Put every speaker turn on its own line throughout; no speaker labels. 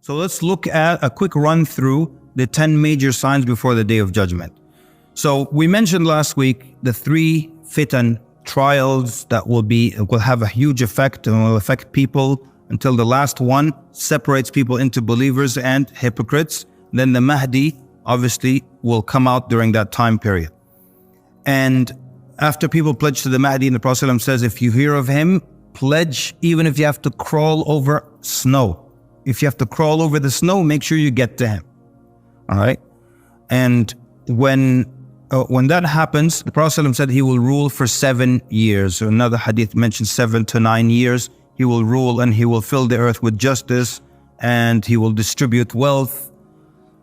So let's look at a quick run through the 10 major signs before the Day of Judgment. So we mentioned last week the 3 fitan trials that will have a huge effect and will affect people until the last one separates people into believers and hypocrites. Then the Mahdi obviously will come out during that time period. And after people pledge to the Mahdi, and the Prophet ﷺ says, if you hear of him, pledge even if you have to crawl over snow. If you have to crawl over the snow, make sure you get to him. All right? And when that happens, the Prophet ﷺ said he will rule for 7 years. So another hadith mentions 7 to 9 years. He will rule and he will fill the earth with justice and he will distribute wealth.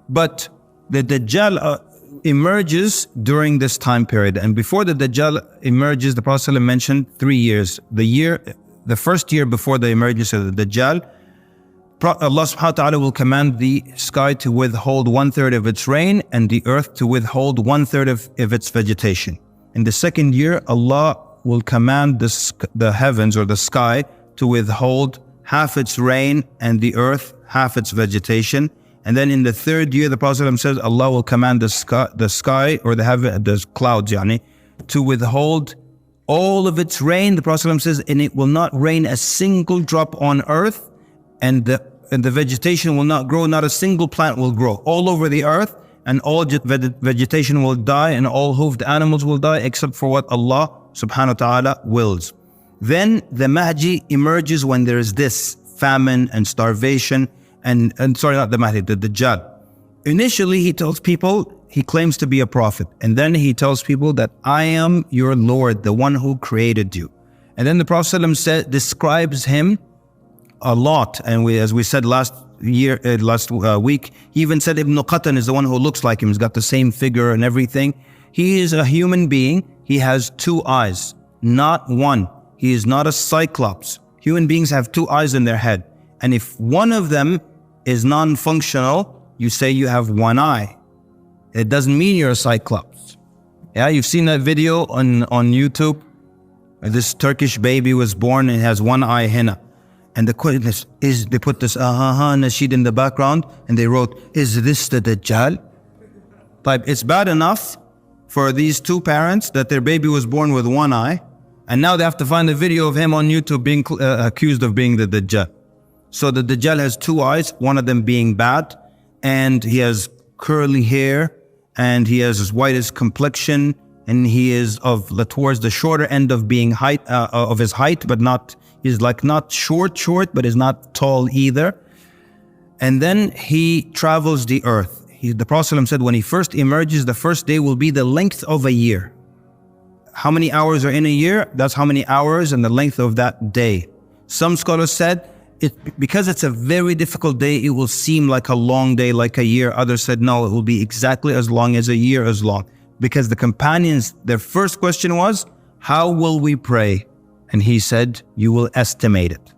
But the Dajjal emerges during this time period. And before the Dajjal emerges, the Prophet ﷺ mentioned 3 years. The first year before the emergence of the Dajjal, Allah subhanahu wa ta'ala will command the sky to withhold 1/3 of its rain and the earth to withhold 1/3 of its vegetation. In the second year, Allah will command the heavens or the sky to withhold half its rain and the earth half its vegetation. And then in the third year, the Prophet ﷺ says Allah will command the sky or the clouds to withhold all of its rain. The Prophet ﷺ says, and it will not rain a single drop on earth, and the vegetation will not grow, not a single plant will grow all over the earth, and all vegetation will die and all hoofed animals will die except for what Allah subhanahu wa ta'ala wills. Then the Mahdi emerges when there is this famine and starvation and sorry, not the Mahdi, the Dajjal. Initially he tells people he claims to be a prophet, and then he tells people that I am your Lord, the one who created you. And then the Prophet ﷺ describes him a lot, and as we said last week, he even said Ibn Qatan is the one who looks like him. He's got the same figure and everything. He is a human being. He has 2 eyes, not one. He is not a cyclops. Human beings have 2 eyes in their head, and if one of them is non-functional, you say you have 1 eye. It doesn't mean you're a cyclops. Yeah, you've seen that video on YouTube. This Turkish baby was born and has 1 eye henna. And the question is, they put this nasheed in the background and they wrote, is this the Dajjal? But it's bad enough for these 2 parents that their baby was born with 1 eye, and now they have to find a video of him on YouTube being accused of being the Dajjal. So the Dajjal has 2 eyes, one of them being bad, and he has curly hair, and he has as white as complexion, and he is towards the shorter end of being of his height, but not. He's like not short, but is not tall either. And then he travels the earth. The Prophet ﷺ said when he first emerges, the first day will be the length of a year. How many hours are in a year? That's how many hours and the length of that day. Some scholars said, because it's a very difficult day, it will seem like a long day, like a year. Others said, no, it will be exactly as long as a year as long. Because the companions, their first question was, how will we pray? And he said, you will estimate it.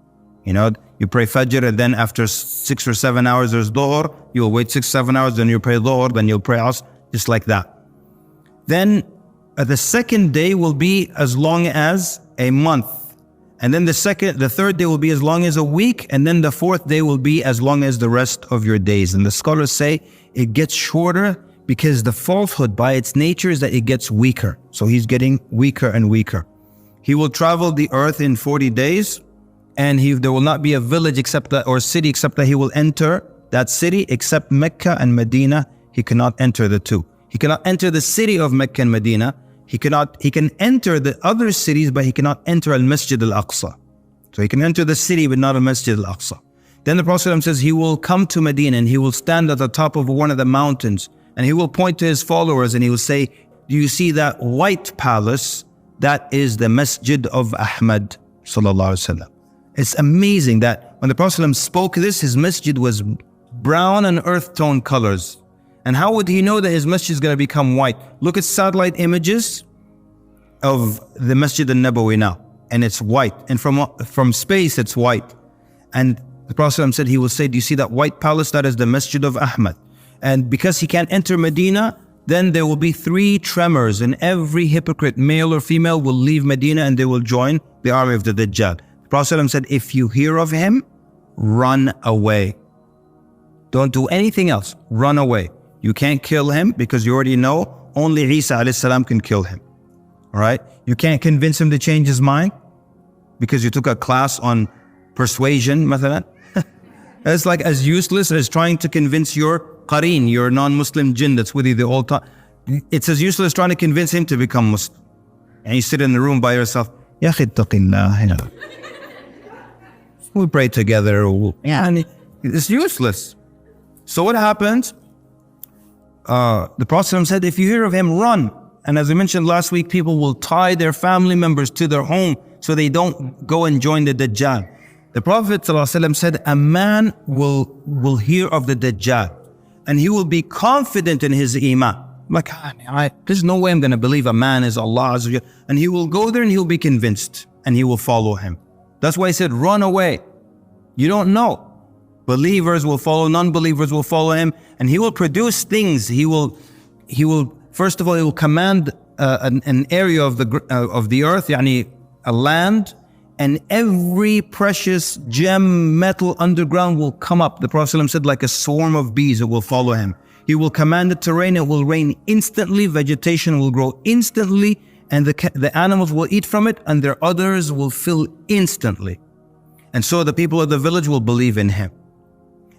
You pray Fajr, and then after 6 or 7 hours there's Dhuhr. You'll wait 6, 7 hours, then you pray Dhuhr, then you'll pray Asr, just like that. Then the second day will be as long as a month. And then the third day will be as long as a week. And then the fourth day will be as long as the rest of your days. And the scholars say it gets shorter because the falsehood by its nature is that it gets weaker. So he's getting weaker and weaker. He will travel the earth in 40 days, and there will not be a village or city except that he will enter that city, except Mecca and Medina. He cannot enter the 2. He cannot enter the city of Mecca and Medina. He can enter the other cities, but he cannot enter Al-Masjid Al-Aqsa. So he can enter the city, but not Al-Masjid Al-Aqsa. Then the Prophet ﷺ says he will come to Medina and he will stand at the top of one of the mountains, and he will point to his followers and he will say, do you see that white palace? That is the Masjid of Ahmad sallallahu alaihi wasallam. It's amazing that when the Prophet ﷺ spoke this, his masjid was brown and earth tone colors. And how would he know that his masjid is going to become white? Look at satellite images of the Masjid al-Nabawi now, and it's white. And from space, it's white. And the Prophet ﷺ said, he will say, do you see that white palace? That is the Masjid of Ahmad. And because he can't enter Medina, then there will be 3 tremors, and every hypocrite, male or female, will leave Medina and they will join the army of the Dajjal. The Prophet ﷺ said, if you hear of him, run away. Don't do anything else. Run away. You can't kill him because you already know only Isa Alaihi Salaam can kill him. All right? You can't convince him to change his mind because you took a class on persuasion, مثلا. It's like as useless as trying to convince your qareen, your non-Muslim jinn that's with you the whole time. It's as useless as trying to convince him to become Muslim. And you sit in the room by yourself. Ya akhi ittaqillah. We pray together. And it's useless. So what happens? The Prophet said, if you hear of him, run. And as I mentioned last week, people will tie their family members to their home so they don't go and join the Dajjal. The Prophet ﷺ said, a man will hear of the Dajjal and he will be confident in his iman. Like, there's no way I'm going to believe a man is Allah. And he will go there and he'll be convinced and he will follow him. That's why he said, run away. You don't know. Believers will follow, non-believers will follow him, and he will produce things. He will first of all, he will command an area of the earth, yani a land, and every precious gem, metal underground will come up. The Prophet ﷺ said, like a swarm of bees, it will follow him. He will command it to rain, it will rain instantly, vegetation will grow instantly, and the animals will eat from it, and their udders will fill instantly. And so the people of the village will believe in him.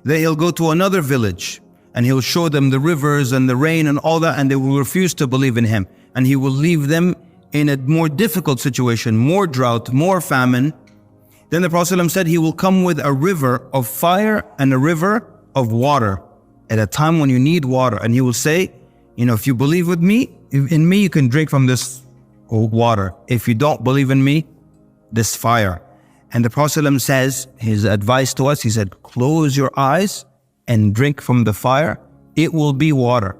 Then he'll go to another village and he'll show them the rivers and the rain and all that, and they will refuse to believe in him. And he will leave them in a more difficult situation, more drought, more famine. Then the Prophet ﷺ said he will come with a river of fire and a river of water at a time when you need water. And he will say, if you believe in me, you can drink from this water. If you don't believe in me, this fire. And the Prophet ﷺ says, his advice to us, he said, close your eyes and drink from the fire. It will be water.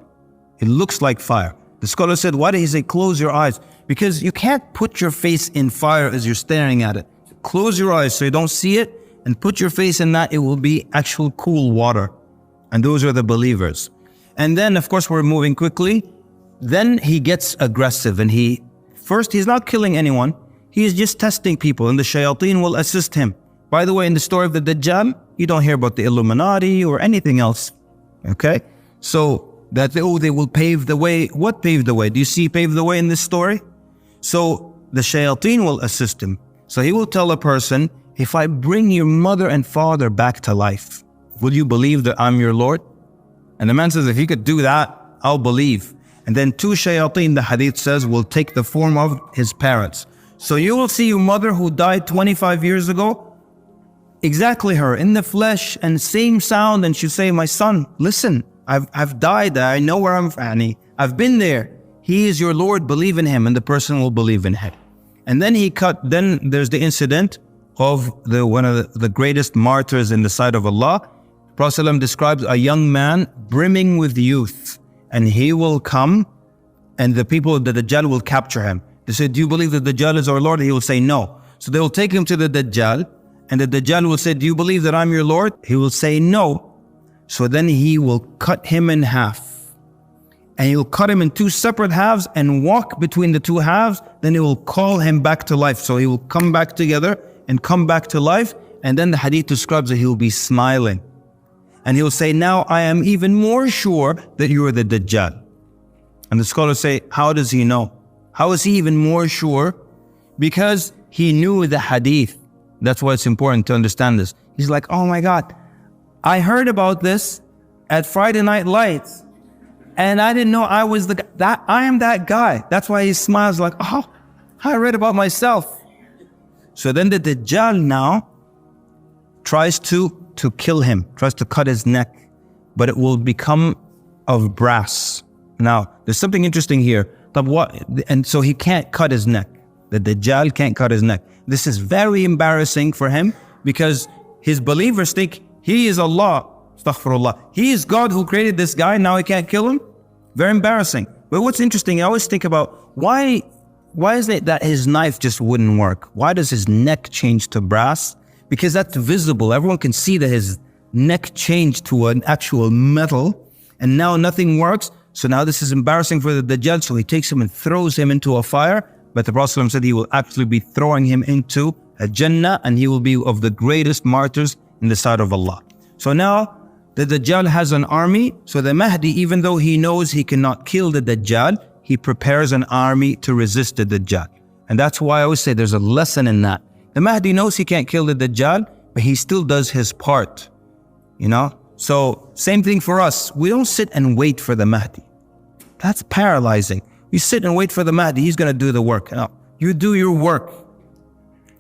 It looks like fire. The scholar said, why did he say close your eyes? Because you can't put your face in fire as you're staring at it. Close your eyes so you don't see it and put your face in that. It will be actual cool water. And those are the believers. And then, of course, we're moving quickly. Then he gets aggressive and he's not killing anyone. He is just testing people, and the shayateen will assist him. By the way, in the story of the Dajjal, you don't hear about the Illuminati or anything else. Okay? So, that they will pave the way. What paved the way? Do you see pave the way in this story? So, the shayateen will assist him. So, he will tell a person, if I bring your mother and father back to life, will you believe that I'm your Lord? And the man says, if he could do that, I'll believe. And then two shayateen, the hadith says, will take the form of his parents. So you will see your mother who died 25 years ago, exactly her, in the flesh and same sound, and she'll say, my son, listen, I've died, I know where I'm from, I've been there. He is your Lord, believe in him, and the person will believe in him. And then then there's the incident of one of the greatest martyrs in the sight of Allah. Prophet ﷺ describes a young man brimming with youth, and he will come, and the people of the Dajjal will capture him. They say, do you believe that Dajjal is our Lord? He will say, no. So they will take him to the Dajjal, and the Dajjal will say, do you believe that I'm your Lord? He will say, no. So then he will cut him in half. And he will cut him in two separate halves and walk between the two halves. Then he will call him back to life. So he will come back together and come back to life. And then the hadith describes that he will be smiling. And he will say, now I am even more sure that you are the Dajjal. And the scholars say, how does he know? How is he even more sure? Because he knew the hadith. That's why it's important to understand this. He's like, oh my God, I heard about this at Friday Night Lights, and I didn't know I was I am that guy. That's why he smiles like, oh, I read about myself. So then the Dajjal now tries to kill him, tries to cut his neck, but it will become of brass. Now, there's something interesting here. And so he can't cut his neck. The Dajjal can't cut his neck. This is very embarrassing for him because his believers think he is Allah. Astaghfirullah. He is God who created this guy. Now he can't kill him. Very embarrassing. But what's interesting, I always think about why is it that his knife just wouldn't work? Why does his neck change to brass? Because that's visible. Everyone can see that his neck changed to an actual metal, and now nothing works. So now this is embarrassing for the Dajjal, so he takes him and throws him into a fire. But the Prophet ﷺ said he will actually be throwing him into a Jannah, and he will be of the greatest martyrs in the sight of Allah. So now The Dajjal has an army, so the Mahdi, even though he knows he cannot kill the Dajjal, he prepares an army to resist the Dajjal. And that's why I always say there's a lesson in that. The Mahdi knows he can't kill the Dajjal, but he still does his part, you know? So same thing for us. We don't sit and wait for the Mahdi. That's paralyzing. You sit and wait for the Mahdi, he's going to do the work. No, you do your work.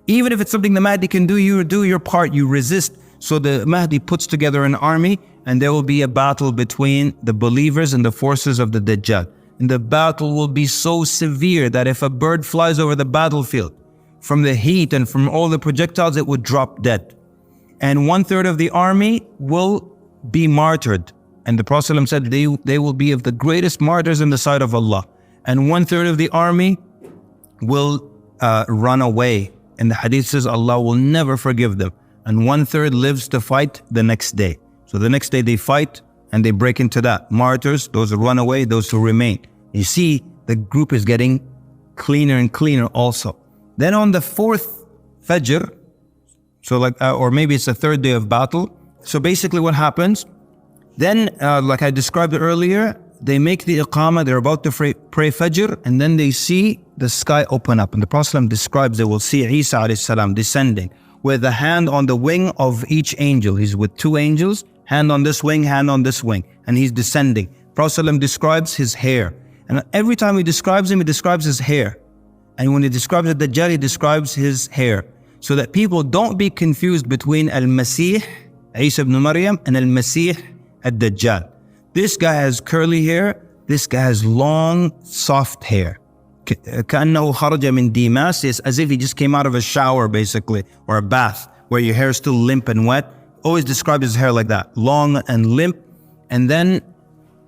Even if it's something the Mahdi can do, you do your part, you resist. So the Mahdi puts together an army, and there will be a battle between the believers and the forces of the Dajjal. And the battle will be so severe that if a bird flies over the battlefield, from the heat and from all the projectiles, it would drop dead. And 1/3 of the army will be martyred. And the Prophet ﷺ said they will be of the greatest martyrs in the sight of Allah. And 1/3 of the army will run away. And the hadith says Allah will never forgive them. And 1/3 lives to fight the next day. So the next day they fight and they break into that. Martyrs, those who run away, those who remain. You see, the group is getting cleaner and cleaner also. Then on the 4th Fajr, so or maybe it's the 3rd day of battle. So basically what happens, then like I described it earlier, they make the iqamah, they're about to pray Fajr, and then they see the sky open up. And the Prophet ﷺ describes they will see Isa Alaihi Salaam descending with a hand on the wing of each angel. He's with 2 angels, hand on this wing, hand on this wing, and he's descending. Prophet ﷺ describes his hair. And every time he describes him, he describes his hair. And when he describes the Dajjal, he describes his hair. So that people don't be confused between Al-Masih, Isa ibn Maryam, and Al-Masih, Al-Dajjal. This guy has curly hair. This guy has long, soft hair. كأنه خرج من ديماس. It's as if he just came out of a shower, basically, or a bath, where your hair is still limp and wet. Always describe his hair like that, long and limp. And then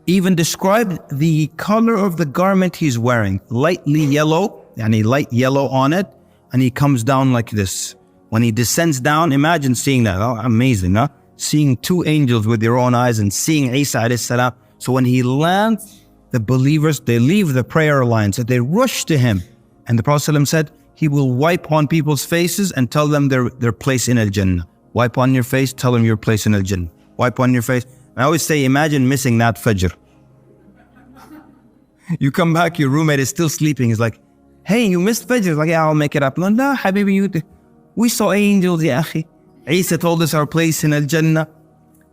even describe the color of the garment he's wearing, lightly yellow, yani light yellow on it, and he comes down like this. When he descends down, imagine seeing that. Oh, amazing, huh? Seeing 2 angels with your own eyes and seeing Isa Alaihi Salaam. So when he lands, the believers, they leave the prayer lines and they rush to him. And the Prophet ﷺ said, he will wipe on people's faces and tell them their place in Al-Jannah. Wipe on your face, tell them your place in Al-Jannah. Wipe on your face. I always say, imagine missing that Fajr. You come back, your roommate is still sleeping. He's like, hey, you missed Fajr. He's like, yeah, I'll make it up. No, habibi, we saw angels, ya akhi. Isa told us our place in Al-Jannah.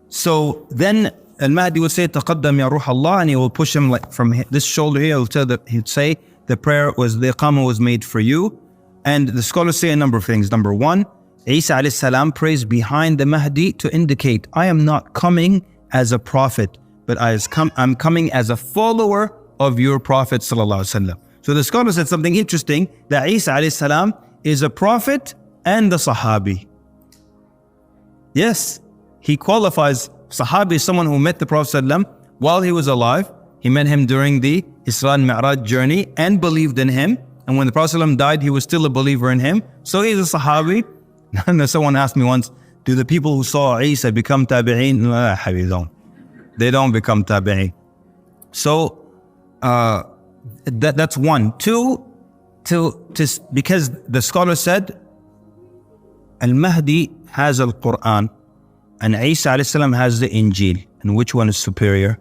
So then Al-Mahdi would say, taqaddam ya ruh Allah, and he will push him like from this shoulder here. He'd say, the iqamah was made for you. And the scholars say a number of things. Number 1, Isa Alaihi Salaam prays behind the Mahdi to indicate, I am not coming as a prophet, but I'm coming as a follower of your Prophet Sallallahu Alaihi Wasallam. So the scholar said something interesting, that Isa Alaihi Salaam is a prophet and a Sahabi. Yes, he qualifies. Sahabi is someone who met the Prophet ﷺ while he was alive. He met him during the Isra and Mi'raj journey and believed in him. And when the Prophet ﷺ died, he was still a believer in him. So he's a Sahabi. And someone asked me once, do the people who saw Isa become tabi'een? No, they don't become tabi'een. So that's 1. 2, because the scholar said, Al-Mahdi has Al-Quran and Isa Alaihi Salaam has the Injil. And which one is superior?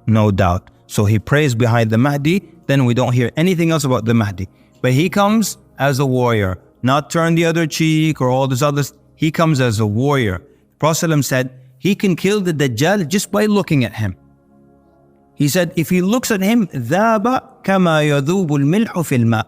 No doubt. So he prays behind the Mahdi, then we don't hear anything else about the Mahdi. But he comes as a warrior, not turn the other cheek or all this others. He comes as a warrior. The Prophet ﷺ said, he can kill the Dajjal just by looking at him. He said, if he looks at him, ذَابَ كَمَا يَذُوبُ الْمِلْحُ فِي الْمَاءِ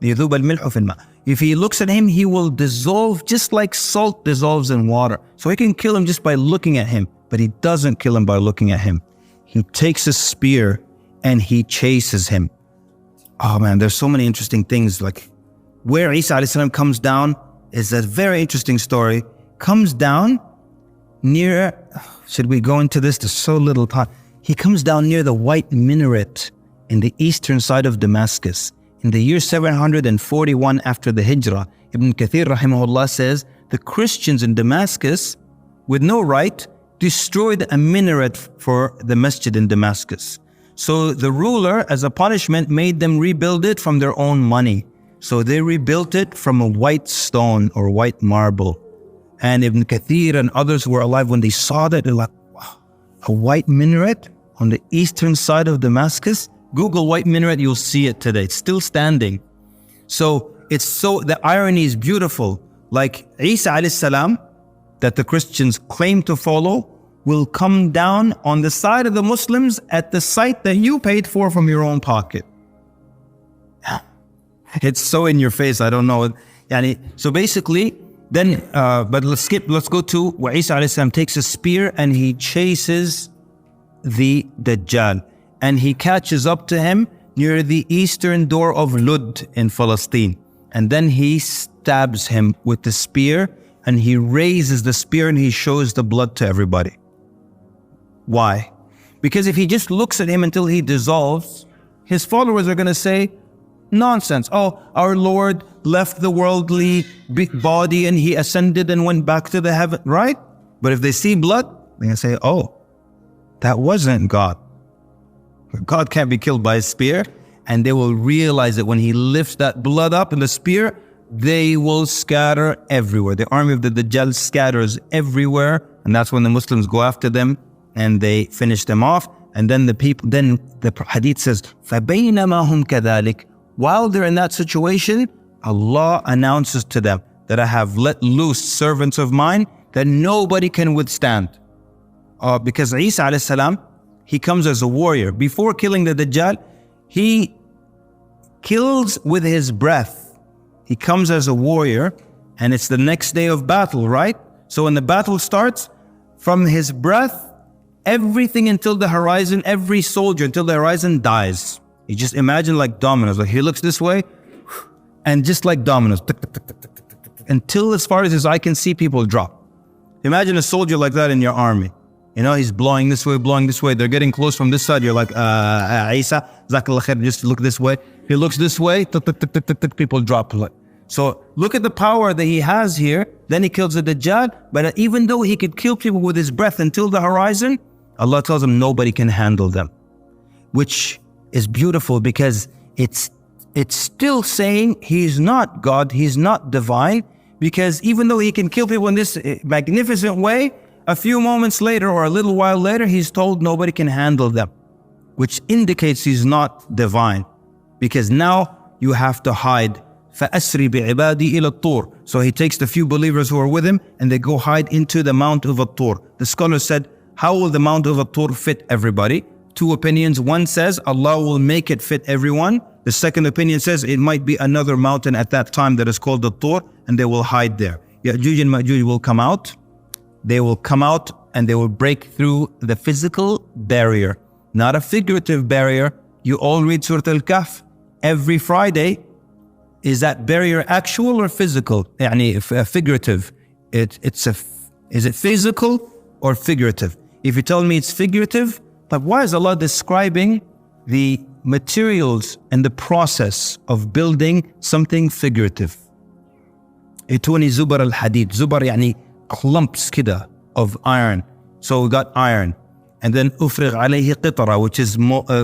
يَذُوبَ الْمِلْحُ فِي الْمَاءِ. If he looks at him, he will dissolve just like salt dissolves in water. So he can kill him just by looking at him, but he doesn't kill him by looking at him. He takes a spear and he chases him. Oh man, there's so many interesting things. Like where Isa Alaihi Salaam comes down is a very interesting story. Comes down near, should we go into this? There's so little time. He comes down near the white minaret in the eastern side of Damascus. In the year 741 after the Hijrah, Ibn Kathir rahimahullah says, the Christians in Damascus, with no right, destroyed a minaret for the masjid in Damascus. So the ruler, as a punishment, made them rebuild it from their own money. So they rebuilt it from a white stone or white marble. And Ibn Kathir and others who were alive, when they saw that, they're like, a white minaret on the eastern side of Damascus. Google white minaret, you'll see it today. It's still standing. So the irony is beautiful. Like Isa Alaihi Salaam, that the Christians claim to follow, will come down on the side of the Muslims at the site that you paid for from your own pocket. It's so in your face, I don't know. So basically, then, but let's go to where Isa Alaihi Salaam takes a spear and he chases the Dajjal. And he catches up to him near the eastern door of Lud in Palestine. And then he stabs him with the spear, and he raises the spear and he shows the blood to everybody. Why? Because if he just looks at him until he dissolves, his followers are going to say, nonsense. Oh, our Lord left the worldly big body and he ascended and went back to the heaven, right? But if they see blood, they're going to say, oh, that wasn't God. God can't be killed by a spear. And they will realize that when he lifts that blood up in the spear, they will scatter everywhere. The army of the Dajjal scatters everywhere. And that's when the Muslims go after them and they finish them off. And then the hadith says, فَبَيْنَمَا هُمْ كَذَلِكَ. While they're in that situation, Allah announces to them that I have let loose servants of mine that nobody can withstand. Because Isa Alaihi Salaam, he comes as a warrior. Before killing the Dajjal, he kills with his breath. He comes as a warrior, and it's the next day of battle, right? So when the battle starts, from his breath, everything until the horizon, every soldier until the horizon dies. You just imagine like dominoes. Like he looks this way, and just like dominoes, until as far as his eye can see, people drop. Imagine a soldier like that in your army. You know, he's blowing this way. They're getting close from this side. You're like, Isa, Zakallah khair, just look this way. He looks this way, people drop. So look at the power that he has here. Then he kills the Dajjal. But even though he could kill people with his breath until the horizon, Allah tells him nobody can handle them. Which is beautiful because it's still saying he's not God, he's not divine. Because even though he can kill people in this magnificent way, a few moments later or a little while later, he's told nobody can handle them, which indicates he's not divine. Because now you have to hide. فَأَسْرِ بِعِبَادِي إِلَى الطُّورِ. So he takes the few believers who are with him and they go hide into the Mount of At-Tur. The scholar said, how will the Mount of At-Tur fit everybody? Two opinions. One says Allah will make it fit everyone. The second opinion says it might be another mountain at that time that is called At-Tur, and they will hide there. Ya'juj and Ma'juj will come out. They will come out and they will break through the physical barrier, not a figurative barrier. You all read Surah Al-Kahf every Friday. Is that barrier actual or physical? Figurative. Is it physical or figurative? If you tell me it's figurative, but why is Allah describing the materials and the process of building something figurative? Ituni zubar al-hadid. Zubar yani clumps kida of iron. So we got iron. And then ufrigh alayhi qitara,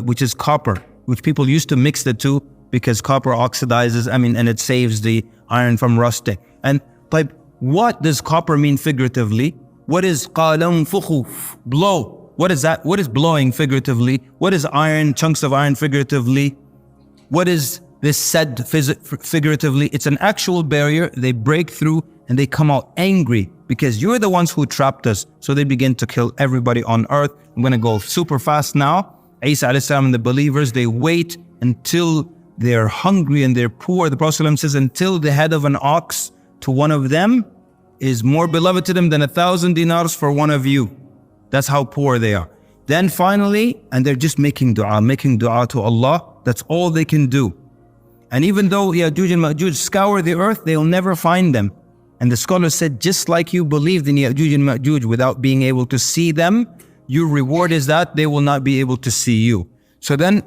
which is copper, which people used to mix the two because copper oxidizes, and it saves the iron from rusting. And like, what does copper mean figuratively? What is qalam fukhuf, blow? What is that? What is blowing figuratively? What is iron, chunks of iron figuratively? What is this said figuratively? It's an actual barrier. They break through and they come out angry because you're the ones who trapped us. So they begin to kill everybody on earth. I'm going to go super fast now. Isa Alaihi Salaam and the believers, they wait until they're hungry and they're poor. The Prophet says, until the head of an ox to one of them is more beloved to them than 1,000 dinars for one of you. That's how poor they are. Then finally, and they're just making dua to Allah. That's all they can do. And even though Ya'juj and Ma'juj scour the earth, they'll never find them. And the scholar said, just like you believed in Ya'juj and Ma'juj without being able to see them, your reward is that they will not be able to see you. So then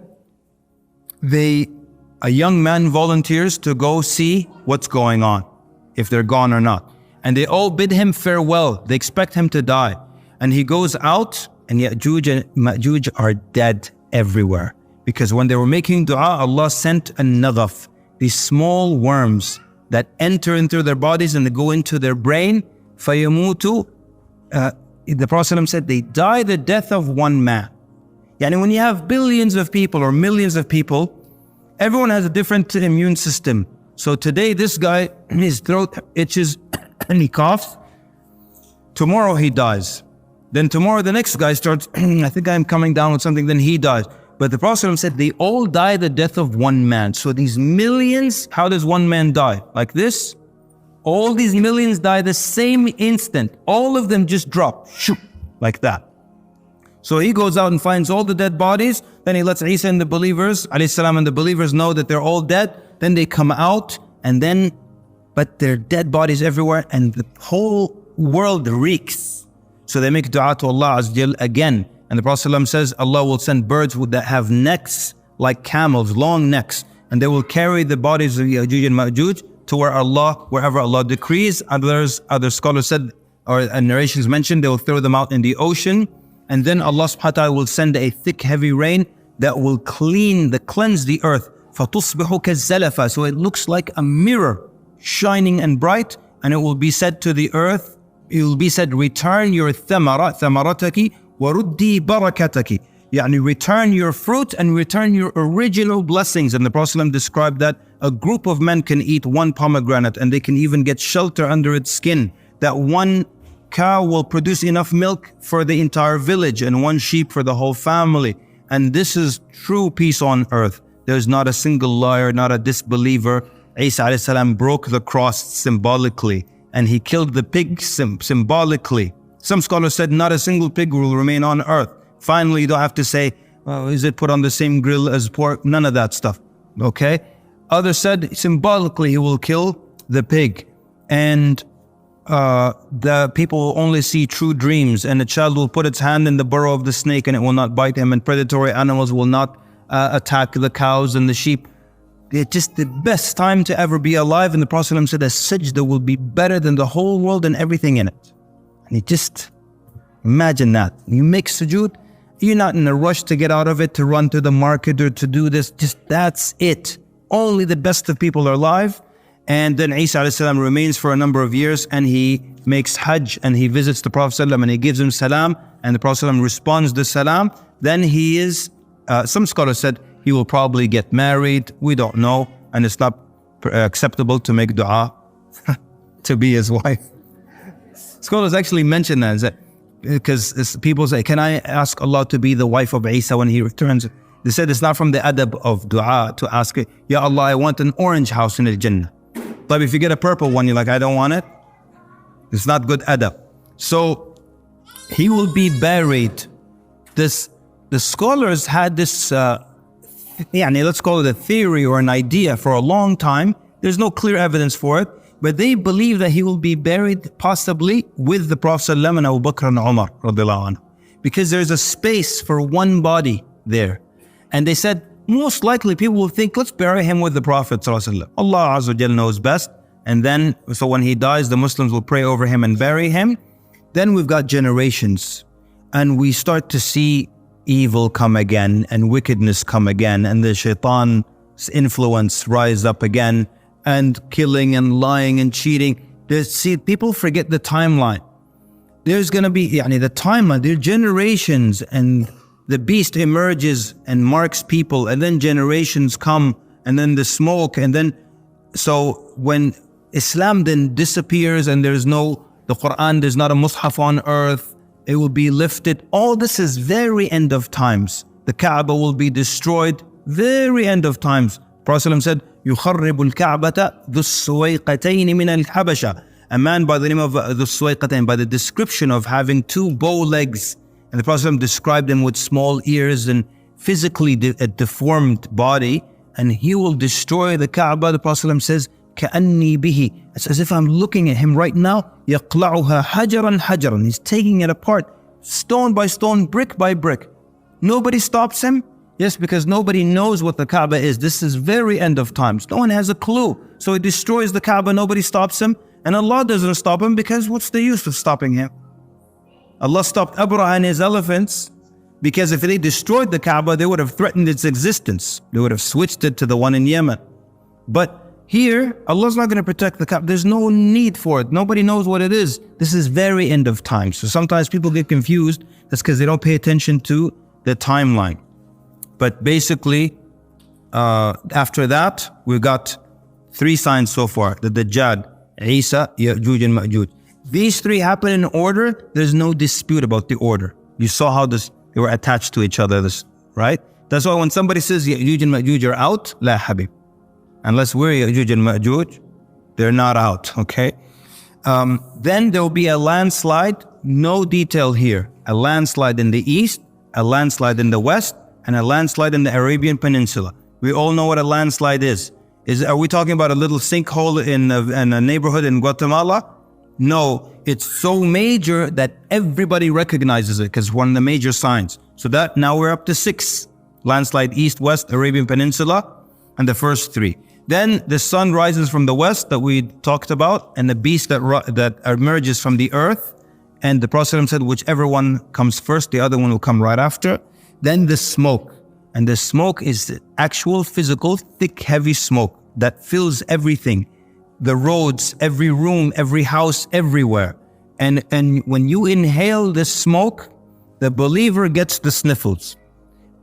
a young man volunteers to go see what's going on, if they're gone or not. And they all bid him farewell. They expect him to die. And he goes out, and Ya'juj and Ma'juj are dead everywhere. Because when they were making dua, Allah sent a nadaf, these small worms that enter into their bodies and they go into their brain. فَيَمُوتُ the Prophet ﷺ said, they die the death of one man. Yani when you have billions of people or millions of people, everyone has a different immune system. So today this guy, his throat itches and he coughs. Tomorrow he dies. Then tomorrow the next guy starts, I think I'm coming down with something, then he dies. But the Prophet ﷺ said they all die the death of one man. So these millions, how does one man die? Like this? All these millions die the same instant. All of them just drop, shoot, like that. So he goes out and finds all the dead bodies. Then he lets Isa and the believers, alayhi salam, and the believers know that they're all dead. Then they come out and then, but there are dead bodies everywhere and the whole world reeks. So they make dua to Allah Azza wa Jal again. And the Prophet ﷺ says Allah will send birds that have necks like camels, long necks. And they will carry the bodies of Ya'juj and Ma'juj to wherever Allah decrees. Other scholars said, or narrations mentioned, they will throw them out in the ocean. And then Allah subhanahu wa ta'ala will send a thick heavy rain that will cleanse the earth. فَتُصْبِحُ كَالزَّلَفَ. So it looks like a mirror, shining and bright. And it will be said to the earth, it will be said, return your ثَمَرَتَكِ وَرُدِّي بَرَكَتَكِ. Yani return your fruit and return your original blessings. And the Prophet ﷺ described that a group of men can eat one pomegranate and they can even get shelter under its skin. That one cow will produce enough milk for the entire village and one sheep for the whole family. And this is true peace on earth. There's not a single liar, not a disbeliever. Isa alayhi salam broke the cross symbolically and he killed the pig symbolically. Some scholars said not a single pig will remain on earth. Finally, you don't have to say, well, is it put on the same grill as pork? None of that stuff. Okay? Others said symbolically he will kill the pig. And the people will only see true dreams. And the child will put its hand in the burrow of the snake and it will not bite him. And predatory animals will not attack the cows and the sheep. It's just the best time to ever be alive. And the Prophet ﷺ said a sajda will be better than the whole world and everything in it. And you just imagine that. You make sujood, you're not in a rush to get out of it, to run to the market or to do this. Just that's it. Only the best of people are alive. And then Isa alayhi salam remains for a number of years and he makes hajj and he visits the Prophet ﷺ and he gives him salam and the Prophet ﷺ responds to salam. Then he is, some scholars said he will probably get married. We don't know. And it's not acceptable to make dua to be his wife. Scholars actually mention that because people say, can I ask Allah to be the wife of Isa when he returns? They said it's not from the adab of dua to ask, Ya Allah, I want an orange house in the Jannah. But if you get a purple one, you're like, I don't want it. It's not good adab. So he will be buried. The scholars had this, let's call it a theory or an idea for a long time. There's no clear evidence for it. But they believe that he will be buried possibly with the Prophet ﷺ and Abu Bakr and Umar radiallahu anhu, because there's a space for one body there. And they said, most likely people will think, let's bury him with the Prophet ﷺ. Allah Azza wa Jal knows best. And then, so when he dies, the Muslims will pray over him and bury him. Then we've got generations. And we start to see evil come again and wickedness come again. And the shaitan's influence rise up again. And killing and lying and cheating. See, people forget the timeline. There's going to be, the timeline, there are generations and the beast emerges and marks people and then generations come and then the smoke and then, so when Islam then disappears and there's no, the Quran, there's not a Mus'haf on earth, it will be lifted. All this is very end of times. The Kaaba will be destroyed, very end of times. Prophet ﷺ said, يُخَرِّبُ الْكَعْبَةَ ذُو السُّوَيْقَتَيْنِ مِنَ الْحَبَشَةِ. A man by the name of ذُو السُّوَيْقَتَيْن, by the description of having two bow legs. And the Prophet ﷺ described him with small ears and physically a deformed body. And he will destroy the Kaaba. The Prophet ﷺ says, كَأَنِّي بِهِ. It's as if I'm looking at him right now. يَقْلَعُهَا حَجَرًا حَجَرًا. He's taking it apart, stone by stone, brick by brick. Nobody stops him. Yes, because nobody knows what the Kaaba is. This is very end of times. No one has a clue. So he destroys the Kaaba, nobody stops him. And Allah doesn't stop him because what's the use of stopping him? Allah stopped Abraha and his elephants because if they destroyed the Kaaba, they would have threatened its existence. They would have switched it to the one in Yemen. But Here, Allah's not going to protect the Kaaba. There's no need for it. Nobody knows what it is. This is very end of time. So sometimes people get confused. That's because they don't pay attention to the timeline. But basically, after that, we've got 3 signs so far. The Dajjal, Isa, Ya'juj and Ma'juj. These 3 happen in order. There's no dispute about the order. You saw how they were attached to each other, right? That's why when somebody says Ya'juj and Ma'juj are out, la habib. Unless we're Ya'juj and Ma'juj, they're not out, okay? Then there will be a landslide, no detail here. A landslide in the east, a landslide in the west, and a landslide in the Arabian Peninsula. We all know what a landslide is. Are we talking about a little sinkhole in a neighborhood in Guatemala? No, it's so major that everybody recognizes it because one of the major signs. So that now we're up to 6. Landslide east, west, Arabian Peninsula, and the first 3. Then the sun rises from the west that we talked about, and the beast that emerges from the earth. And the Prophet said, whichever one comes first, the other one will come right after. Then the smoke. And the smoke is the actual physical, thick, heavy smoke that fills everything. The roads, every room, every house, everywhere. And when you inhale this smoke, the believer gets the sniffles.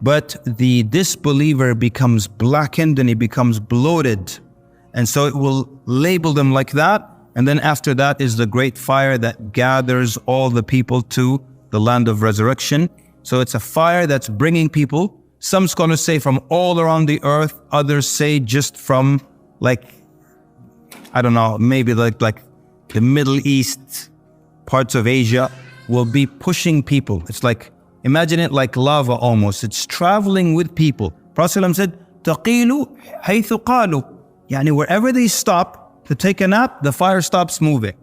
But the disbeliever becomes blackened and he becomes bloated. And so it will label them like that. And then after that is the great fire that gathers all the people to the land of resurrection. So it's a fire that's bringing people. Some scholars say from all around the earth. Others say just from I don't know, maybe like the Middle East, parts of Asia will be pushing people. It's like, imagine it like lava almost. It's traveling with people. Prophet said, تَقِيلُ حَيْثُ قَالُوا. Yani wherever they stop to take a nap, the fire stops moving.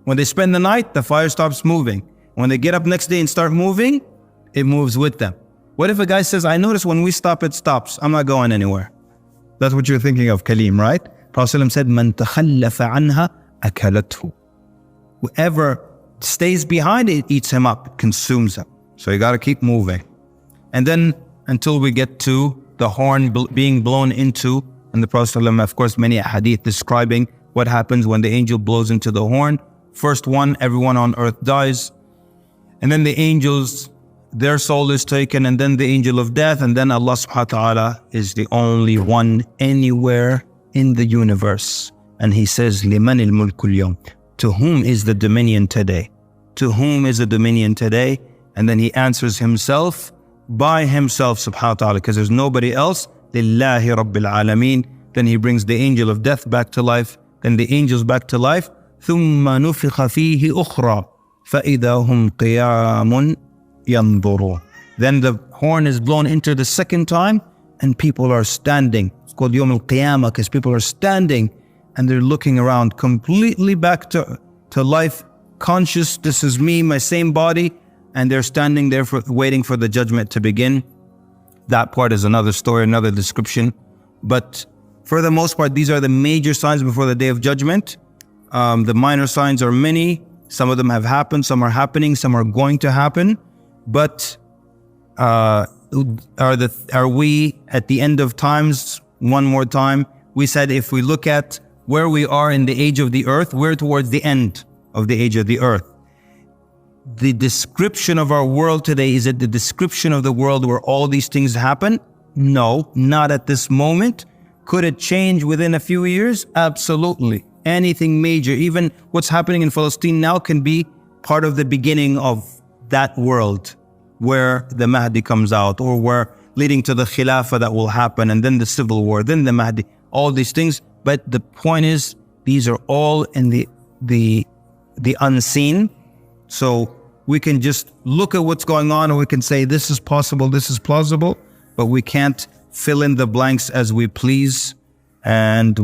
When they spend the night, the fire stops moving. When they get up next day and start moving, it moves with them. What if a guy says, I notice when we stop, it stops. I'm not going anywhere. That's what you're thinking of, Kaleem, right? Prophet said, مَنْ تَخَلَّفَ عَنْهَا أَكَلَتْهُ. Whoever stays behind, it eats him up, consumes him. So you got to keep moving. And then until we get to the horn being blown into, and the Prophet ﷺ, of course, many hadith describing what happens when the angel blows into the horn. First one, everyone on earth dies. And then the angels, their soul is taken, and then the angel of death, and then Allah subhanahu wa ta'ala is the only one anywhere in the universe. And He says, لِمَنِ الْمُلْكُ الْيَوْمِ. To whom is the dominion today? To whom is the dominion today? And then He answers Himself by Himself subhanahu wa ta'ala, because there's nobody else. لِلَّهِ رَبِّ الْعَالَمِينَ. Then He brings the angel of death back to life, then the angels back to life. ثُمَّ نُفِخَ فِيهِ أُخْرَى فَإِذَا هُمْ قِيَامٌ يَنْظُرُونَ. Then the horn is blown into the second time, and people are standing. It's called Yawm al-Qiyamah, because people are standing and they're looking around, completely back to life, conscious, this is me, my same body, and they're standing there waiting for the judgment to begin. That part is another story, another description. But for the most part, these are the major signs before the Day of Judgment. The minor signs are many. Some of them have happened, some are happening, some are going to happen. But are we at the end of times? One more time, we said if we look at where we are in the age of the earth, we're towards the end of the age of the earth. The description of our world today, is it the description of the world where all these things happen? No, not at this moment. Could it change within a few years? Absolutely. Anything major, even what's happening in Palestine now, can be part of the beginning of that world where the Mahdi comes out, or where leading to the Khilafah that will happen, and then the civil war, then the Mahdi, all these things. But the point is, these are all in the unseen. So we can just look at what's going on, and we can say this is possible, this is plausible, but we can't fill in the blanks as we please. And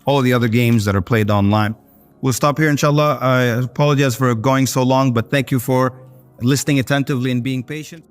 all the other games that are played online. We'll stop here, inshallah. I apologize for going so long, but thank you for listening attentively and being patient.